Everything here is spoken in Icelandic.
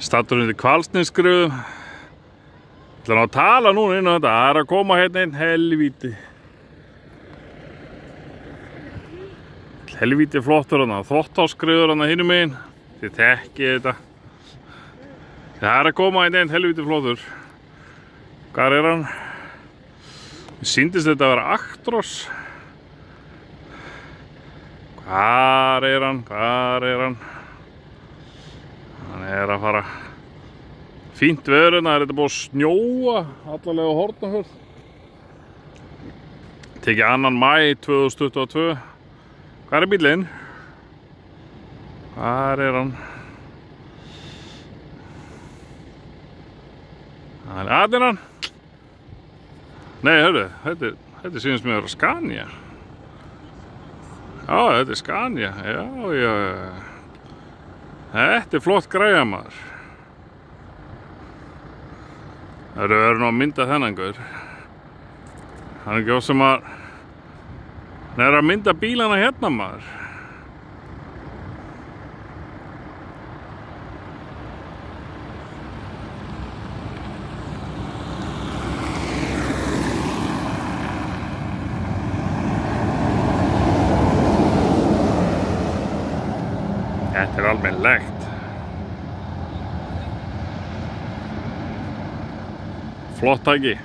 Stattur undir Hvalsnesskriðu. Ég ætla að tala núna inn á þetta. Það að koma hérna einn helvíti. Helvíti flottur hana. Þvottárskriður hana hinum megin. Þið þekkið þetta. Það að koma hérna einn helvíti flottur. Hvar er hann? Mér sýndist þetta að vera Actros. Hvar er hann? Hvar er hann? Hann er að fara. Fínt veður hérna, þetta búið að snjóa allalega á Hornafjörð. Tekið 2. maí 2022. Hvar er bíllinn? Hvar er hann? Það er hann. Nei, hörru, þetta sýnist mér að vera Scania. Já, þetta er Scania. Já. Þetta er flott græja, maður. Það verður nú að mynda þennan gaur. Hann er ekki á sem að hann er að mynda bílana hérna, maður. Þetta er almennilegt. Flott tæki.